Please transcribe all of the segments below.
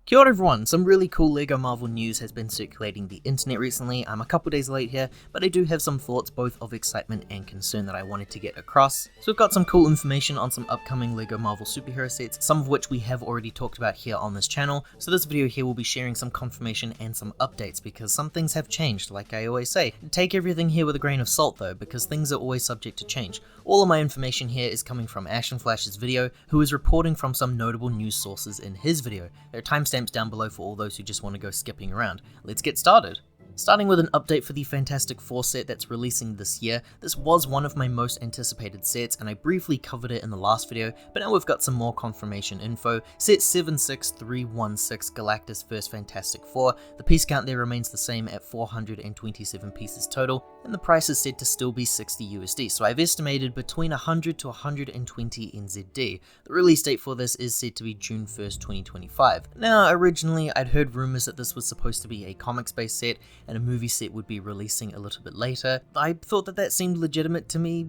Kia ora everyone, some really cool LEGO Marvel news has been circulating the internet recently. I'm a couple days late here, but I do have some thoughts both of excitement and concern that I wanted to get across. So we've got some cool information on some upcoming LEGO Marvel superhero sets, some of which we have already talked about here on this channel. So this video here will be sharing some confirmation and some updates because some things have changed, like I always say. Take everything here with a grain of salt though, because things are always subject to change. All of my information here is coming from Ash and Flash's video, who is reporting from some notable news sources in his video. There are timestamps down below for all those who just want to go skipping around. Let's get started. Starting with an update for the Fantastic Four set that's releasing this year. This was one of my most anticipated sets and I briefly covered it in the last video, but now we've got some more confirmation info. Set 76316 Galactus vs Fantastic Four. The piece count there remains the same at 427 pieces total, and the price is said to still be 60 USD, so I've estimated between 100 to 120 NZD. The release date for this is said to be June 1st, 2025. Now, originally I'd heard rumors that this was supposed to be a comics-based set, and a movie set would be releasing a little bit later. I thought that seemed legitimate to me,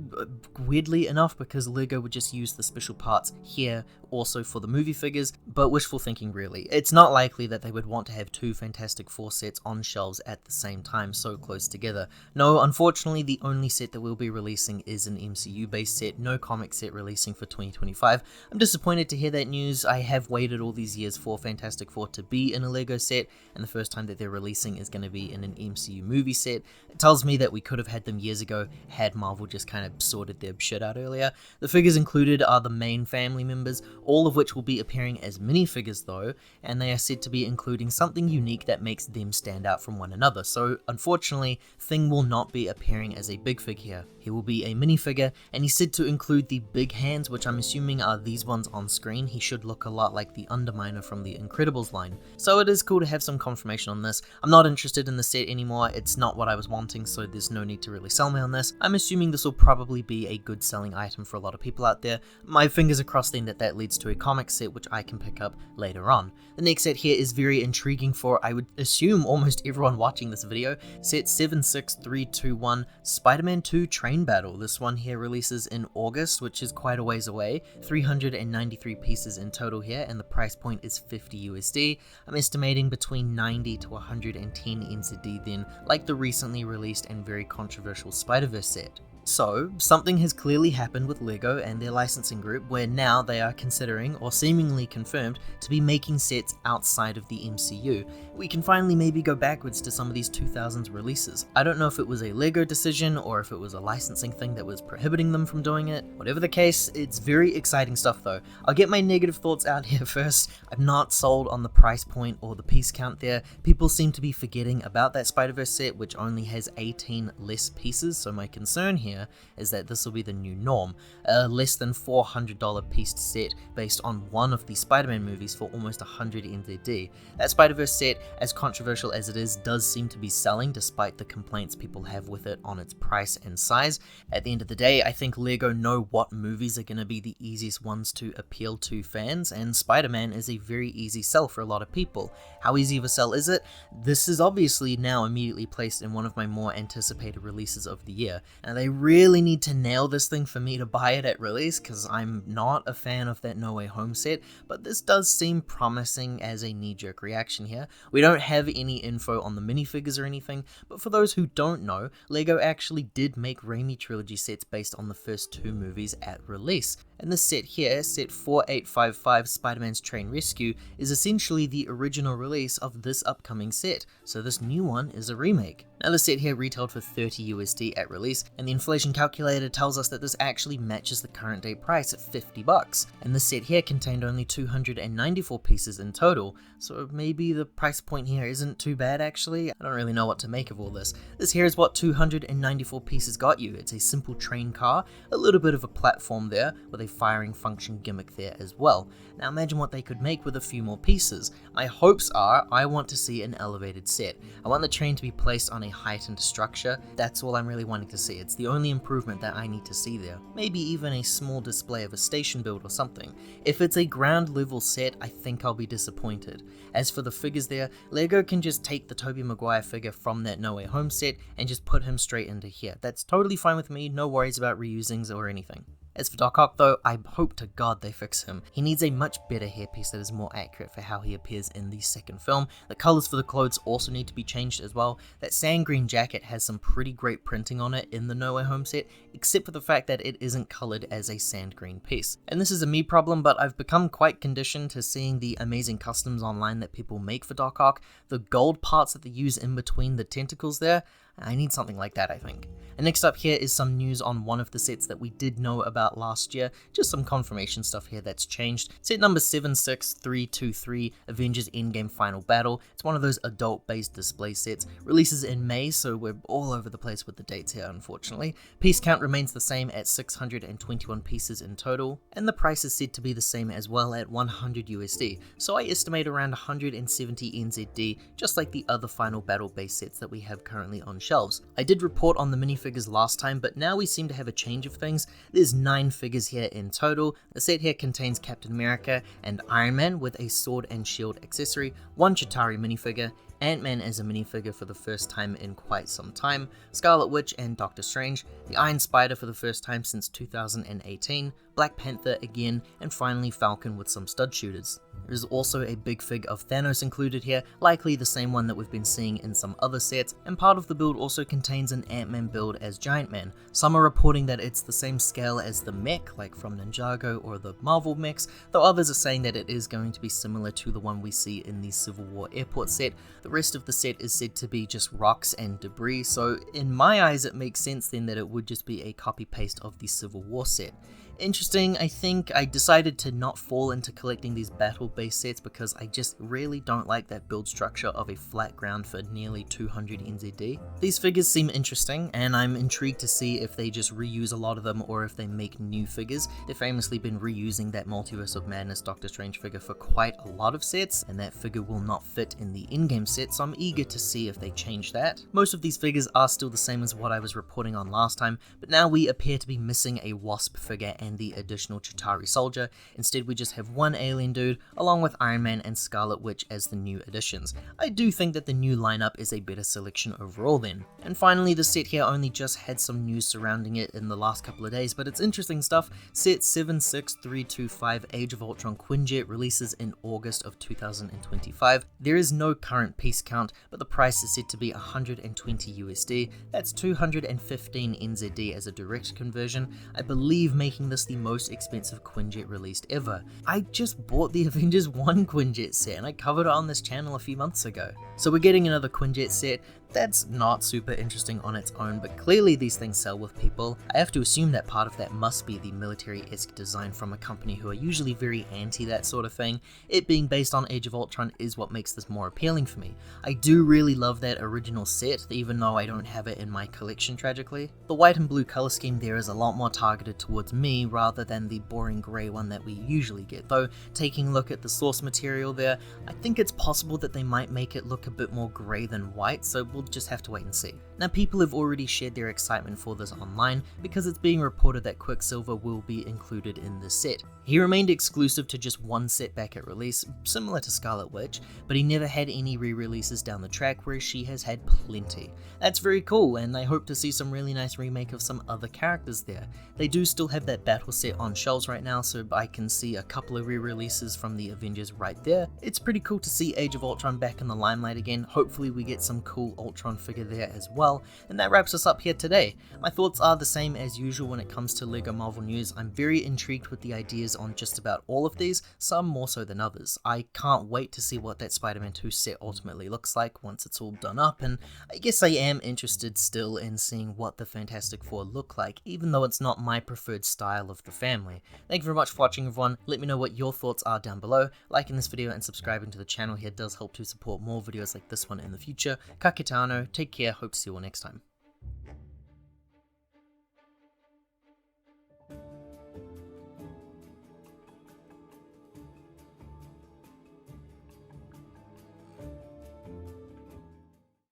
weirdly enough, because LEGO would just use the special parts here also for the movie figures, but wishful thinking really. It's not likely that they would want to have two Fantastic Four sets on shelves at the same time so close together. No, unfortunately the only set that we'll be releasing is an MCU based set, no comic set releasing for 2025. I'm disappointed to hear that news. I have waited all these years for Fantastic Four to be in a LEGO set, and the first time that they're releasing is going to be in an MCU movie set. It tells me that we could have had them years ago had Marvel just kind of sorted their shit out earlier. The figures included are the main family members, all of which will be appearing as minifigures though, and they are said to be including something unique that makes them stand out from one another. So unfortunately, Thing will not be appearing as a big fig here. He will be a minifigure, and he's said to include the big hands, which I'm assuming are these ones on screen. He should look a lot like the Underminer from the Incredibles line. So it is cool to have some confirmation on this. I'm not interested in the set anymore, it's not what I was wanting, so there's no need to really sell me on this. I'm assuming this will probably be a good selling item for a lot of people out there. My fingers are crossed then that leads to a comic set which I can pick up later on. The next set here is very intriguing for, I would assume, almost everyone watching this video. Set 76321 Spider-Man 2 Train Battle. This one here releases in August, which is quite a ways away. 393 pieces in total here, and the price point is 50 USD. I'm estimating between 90 to 110 NZD then, like the recently released and very controversial Spider-Verse set. So, something has clearly happened with LEGO and their licensing group where now they are considering, or seemingly confirmed, to be making sets outside of the MCU. We can finally maybe go backwards to some of these 2000s releases. I don't know if it was a LEGO decision or if it was a licensing thing that was prohibiting them from doing it. Whatever the case, it's very exciting stuff though. I'll get my negative thoughts out here first. I'm not sold on the price point or the piece count there. People seem to be forgetting about that Spider-Verse set, which only has 18 less pieces, so my concern here is that this will be the new norm. A less than $400 pieced set based on one of the Spider-Man movies for almost 100 NZD. That Spider-Verse set, as controversial as it is, does seem to be selling despite the complaints people have with it on its price and size. At the end of the day, I think LEGO know what movies are going to be the easiest ones to appeal to fans, and Spider-Man is a very easy sell for a lot of people. How easy of a sell is it? This is obviously now immediately placed in one of my more anticipated releases of the year, and they really need to nail this thing for me to buy it at release, because I'm not a fan of that No Way Home set, but this does seem promising as a knee-jerk reaction here. We don't have any info on the minifigures or anything, but for those who don't know, LEGO actually did make Raimi Trilogy sets based on the first two movies at release. And this set here, set 4855 Spider-Man's Train Rescue, is essentially the original release of this upcoming set, so this new one is a remake. Now the set here retailed for 30 USD at release, and the inflation calculator tells us that this actually matches the current day price at 50 bucks. And this set here contained only 294 pieces in total, so maybe the price point here isn't too bad actually. I don't really know what to make of all this. This here is what 294 pieces got you. It's a simple train car, a little bit of a platform there, with a firing function gimmick there as well. Now imagine what they could make with a few more pieces. My hopes are, I want to see an elevated set. I want the train to be placed on a heightened structure. That's all I'm really wanting to see. It's the only improvement that I need to see there. Maybe even a small display of a station build or something. If it's a ground level set, I think I'll be disappointed. As for the figures there, LEGO can just take the Tobey Maguire figure from that No Way Home set and just put him straight into here. That's totally fine with me, no worries about reusings or anything. As for Doc Ock though, I hope to God they fix him. He needs a much better hairpiece that is more accurate for how he appears in the second film. The colours for the clothes also need to be changed as well. That sand green jacket has some pretty great printing on it in the No Way Home set, except for the fact that it isn't coloured as a sand green piece. And this is a me problem, but I've become quite conditioned to seeing the amazing customs online that people make for Doc Ock. The gold parts that they use in between the tentacles there, I need something like that, I think. And next up here is some news on one of the sets that we did know about last year, just some confirmation stuff here that's changed. Set number 76323, Avengers Endgame Final Battle. It's one of those adult-based display sets, releases in May, so we're all over the place with the dates here, unfortunately. Piece count remains the same at 621 pieces in total, and the price is said to be the same as well at 100 USD, so I estimate around 170 NZD, just like the other Final Battle base sets that we have currently on shelves. I did report on the minifigures last time, but now we seem to have a change of things. There's 9 figures here in total. The set here contains Captain America and Iron Man with a sword and shield accessory, 1 Chitauri minifigure, Ant-Man as a minifigure for the first time in quite some time, Scarlet Witch and Doctor Strange, the Iron Spider for the first time since 2018, Black Panther again, and finally Falcon with some stud shooters. There is also a big fig of Thanos included here, likely the same one that we've been seeing in some other sets, and part of the build also contains an Ant-Man build as Giant Man. Some are reporting that it's the same scale as the mech, like from Ninjago or the Marvel mechs, though others are saying that it is going to be similar to the one we see in the Civil War Airport set. The rest of the set is said to be just rocks and debris, so in my eyes it makes sense then that it would just be a copy-paste of the Civil War set. Interesting, I think I decided to not fall into collecting these battle-based sets because I just really don't like that build structure of a flat ground for nearly 200 NZD. These figures seem interesting, and I'm intrigued to see if they just reuse a lot of them or if they make new figures. They've famously been reusing that Multiverse of Madness Doctor Strange figure for quite a lot of sets, and that figure will not fit in the in-game set, so I'm eager to see if they change that. Most of these figures are still the same as what I was reporting on last time, but now we appear to be missing a Wasp figure and the additional Chitauri soldier. Instead we just have one alien dude along with Iron Man and Scarlet Witch as the new additions. I do think that the new lineup is a better selection overall then. And finally, the set here only just had some news surrounding it in the last couple of days, but it's interesting stuff. Set 76325 Age of Ultron Quinjet releases in August of 2025. There is no current piece count, but the price is said to be 120 USD. That's 215 NZD as a direct conversion. I believe making this the most expensive Quinjet released ever. I just bought the Avengers 1 Quinjet set and I covered it on this channel a few months ago. So we're getting another Quinjet set. That's not super interesting on its own, but clearly these things sell with people. I have to assume that part of that must be the military-esque design from a company who are usually very anti that sort of thing. It being based on Age of Ultron is what makes this more appealing for me. I do really love that original set, even though I don't have it in my collection tragically. The white and blue color scheme there is a lot more targeted towards me rather than the boring grey one that we usually get, though taking a look at the source material there, I think it's possible that they might make it look a bit more grey than white, so we'll just have to wait and see. Now, people have already shared their excitement for this online because it's being reported that Quicksilver will be included in the set. He remained exclusive to just one set back at release, similar to Scarlet Witch, but he never had any re-releases down the track, whereas she has had plenty. That's very cool, and I hope to see some really nice remake of some other characters there. They do still have that battle set on shelves right now, so I can see a couple of re-releases from the Avengers right there. It's pretty cool to see Age of Ultron back in the limelight again. Hopefully we get some cool Ultron figure there as well. And that wraps us up here today. My thoughts are the same as usual when it comes to LEGO Marvel news. I'm very intrigued with the ideas on just about all of these, some more so than others. I can't wait to see what that Spider-Man 2 set ultimately looks like once it's all done up, and I guess I am interested still in seeing what the Fantastic Four look like, even though it's not my preferred style of the family. Thank you very much for watching, everyone. Let me know what your thoughts are down below. Liking this video and subscribing to the channel here does help to support more videos like this one in the future. Ka kite anō, take care, hope to see you all next time.